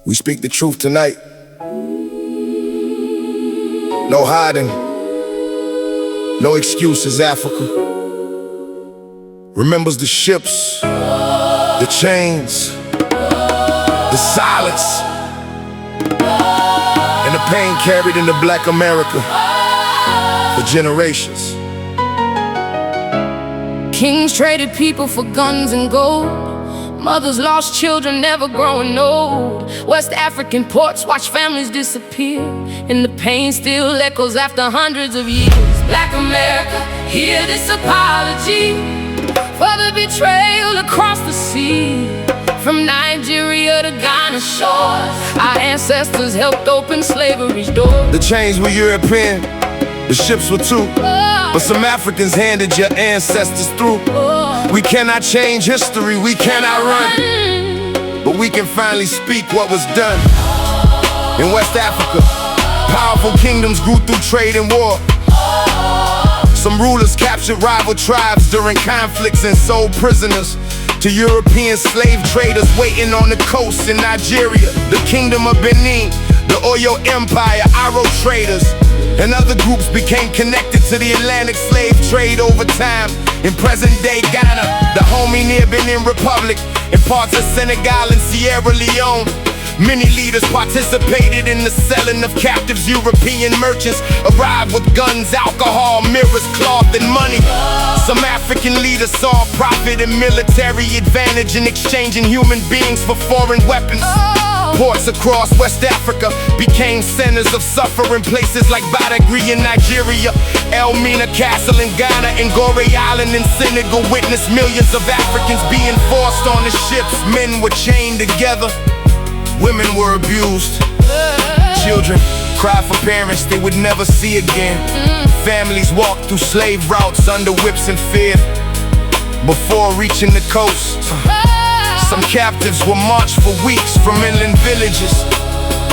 We speak the truth tonight. No hiding, no excuses, Africa. Remembers the ships, the chains, the silence, and the pain carried into Black America for generations. Kings traded people for guns and gold. Mothers lost children, never growing old. West African ports watch families disappear, and the pain still echoes after hundreds of years. Black America, hear this apology for the betrayal across the sea. From Nigeria to Ghana shores, our ancestors helped open slavery's door. The chains were European, the ships were too, but some Africans handed your ancestors through. We cannot change history, we cannot run, but we can finally speak what was done. In West Africa, powerful kingdoms grew through trade and war. Some rulers captured rival tribes during conflicts and sold prisoners to European slave traders waiting on the coast in Nigeria, the Kingdom of Benin, the Oyo Empire, Aro traders, and other groups became connected to the Atlantic slave trade over time. In present-day Ghana, the homie near Benin Republic, and parts of Senegal and Sierra Leone, many leaders participated in the selling of captives. European merchants arrived with guns, alcohol, mirrors, cloth, and money. Some African leaders saw profit and military advantage in exchanging human beings for foreign weapons. Ports across West Africa became centers of suffering. Places like Badagry in Nigeria, Elmina Castle in Ghana, and Gorée Island in Senegal witnessed millions of Africans being forced on the ships. Men were chained together, women were abused, children cried for parents they would never see again. Families walked through slave routes under whips and fear before reaching the coast. Some captives were marched for weeks from inland villages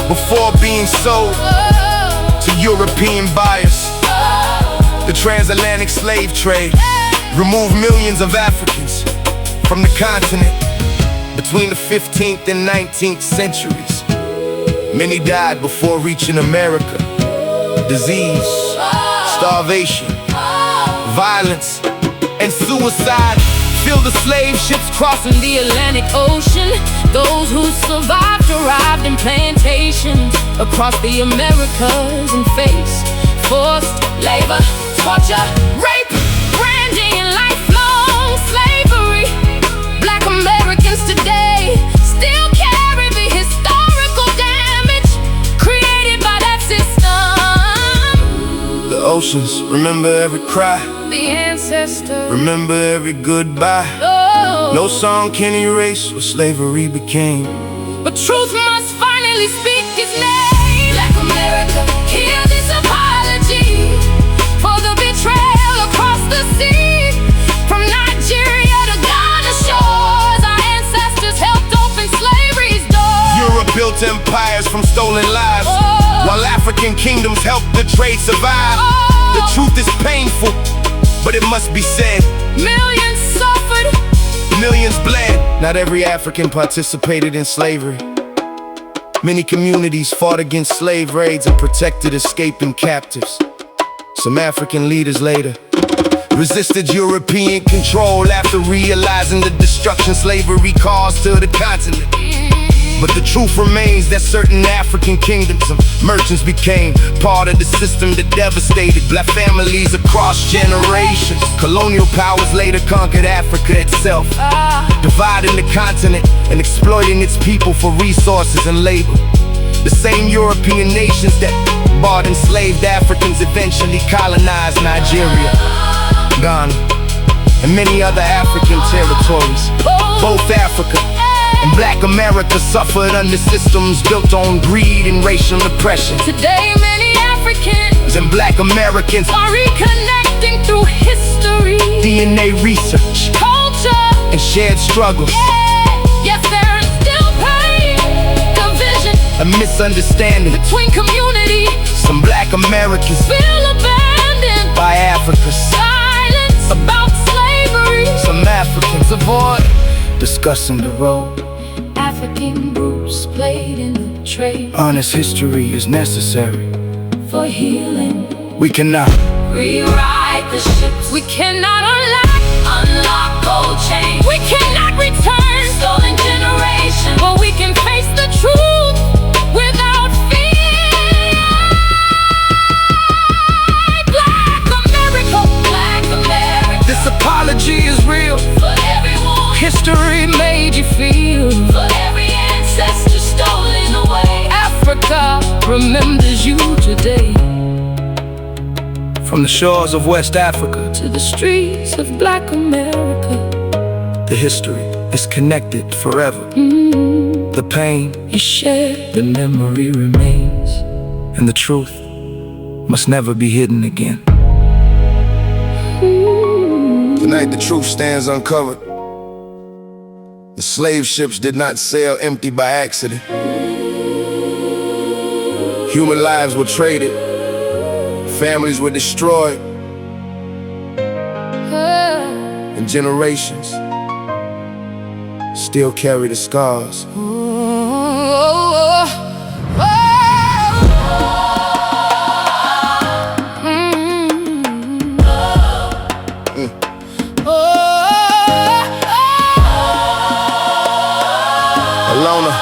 before being sold to European buyers. The transatlantic slave trade removed millions of Africans from the continent between the 15th and 19th centuries. Many died before reaching America. Disease, starvation, violence, and suicide filled the slave ships crossing the Atlantic Ocean. Those who survived arrived in plantations across the Americas and faced forced labor, torture, rape, branding, and lifelong slavery. Black Americans today still carry the historical damage created by that system. The oceans remember every cry, The ancestors remember every goodbye. No song can erase what slavery became. But truth must finally speak its name. Black America, hear this apology for the betrayal across the sea. From Nigeria to Ghana shores, our ancestors helped open slavery's door. Europe built empires from stolen lives, while African kingdoms helped the trade survive. The truth is painful, but it must be said. Millions suffered, millions bled. Not every African participated in slavery. Many communities fought against slave raids and protected escaping captives. Some African leaders later resisted European control after realizing the destruction slavery caused to the continent. But the truth remains that certain African kingdoms and merchants became part of the system that devastated Black families across generations. Colonial powers later conquered Africa itself, dividing the continent and exploiting its people for resources and labor. The same European nations that bought enslaved Africans eventually colonized Nigeria, Ghana, and many other African territories. Both Africa and Black America suffered under systems built on greed and racial oppression. Today many Africans and Black Americans are reconnecting through history, DNA research, culture, and shared struggles. Yes, there is still pain, division, a misunderstanding between communities. Some Black Americans feel abandoned by Africa's silence about slavery. Some Africans avoid discussing the road African groups played in the trade. Honest history is necessary For healing, we cannot rewrite the ships. We cannot unlock gold chains. We cannot return stolen generations. But we can face the truth without fear. Black America, Black America. This apology is real. For everyone, History made you feel. for every ancestor stolen away. Africa remembers you today. From the shores of West Africa To the streets of Black America, the history is connected forever. The pain, you shared. the memory remains, and the truth must never be hidden again. Tonight the truth stands uncovered. The slave ships did not sail empty by accident. Human lives were traded. Families were destroyed. And generations still carry the scars. Alona,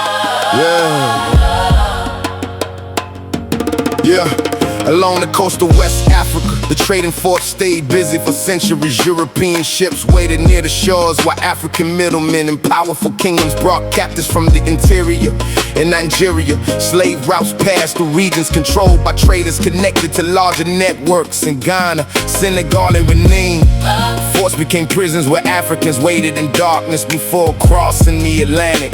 yeah. Along the coast of West Africa, the trading fort stayed busy for centuries. European ships waited near the shores, while African middlemen and powerful kingdoms brought captives from the interior. In Nigeria, slave routes passed through regions controlled by traders connected to larger networks. In Ghana, Senegal, and Benin, forts became prisons where Africans waited in darkness before crossing the Atlantic.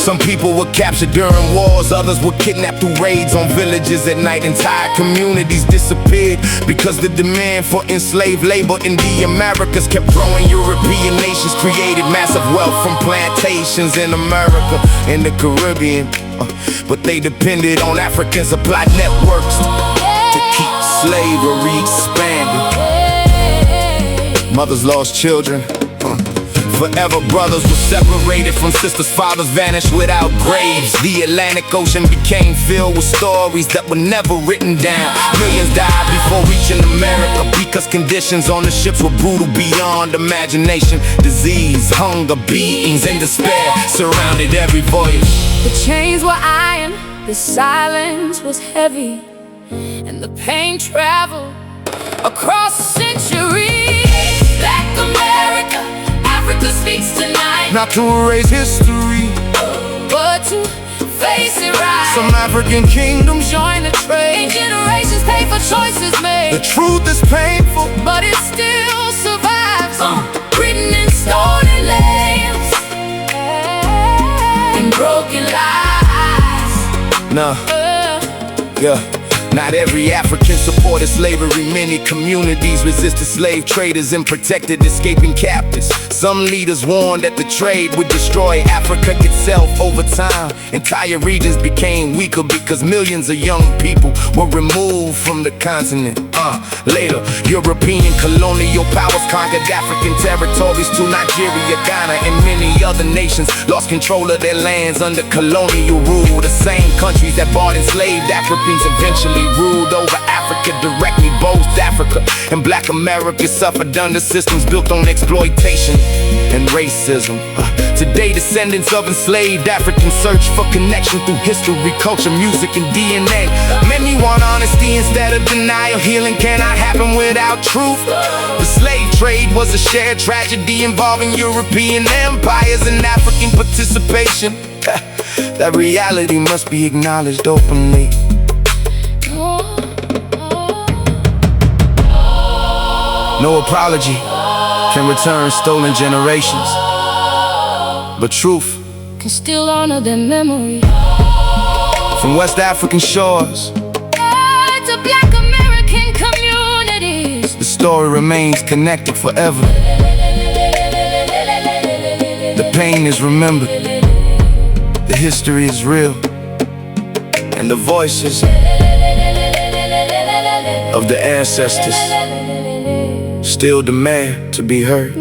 Some people were captured during wars, others were kidnapped through raids on villages at night. Entire communities disappeared because the demand for enslaved labor in the Americas kept growing. European nations created massive wealth from plantations in America and the Caribbean, but they depended on African supply networks to keep slavery expanding. Mothers lost children. Forever brothers were separated from sisters, fathers vanished without graves. The Atlantic Ocean became filled with stories that were never written down. Millions died before reaching America because conditions on the ships were brutal beyond imagination. Disease, hunger, beatings, and despair surrounded every voyage. The chains were iron, the silence was heavy, and the pain traveled across centuries. Black America, Africa speaks tonight, Not to erase history, but to face it right. some African kingdoms Join the trade, and generations pay for choices The made, truth is painful. but it still survives, written in stone and lands, in broken lives. Nah, yeah. Not every African supported slavery. Many communities resisted slave traders and protected escaping captives. Some leaders warned that the trade would destroy Africa itself over time. Entire regions became weaker because millions of young people were removed from the continent. Later, European colonial powers conquered African territories to Nigeria, Ghana, and many other nations lost control of their lands under colonial rule. The same countries that bought enslaved Africans eventually ruled over Africa directly. Both Africa and Black America suffered under systems built on exploitation and racism. Today, descendants of enslaved Africans search for connection through history, culture, music, and DNA. Many want honesty instead of denial. Healing cannot happen without truth. The slave trade was a shared tragedy involving European empires and African participation. That reality must be acknowledged openly. No apology can return stolen generations, but truth Can still honor their memory. from West African shores, To Black American communities, the story remains connected forever. The pain is remembered, the history is real, and the voices of the ancestors still demand to be heard.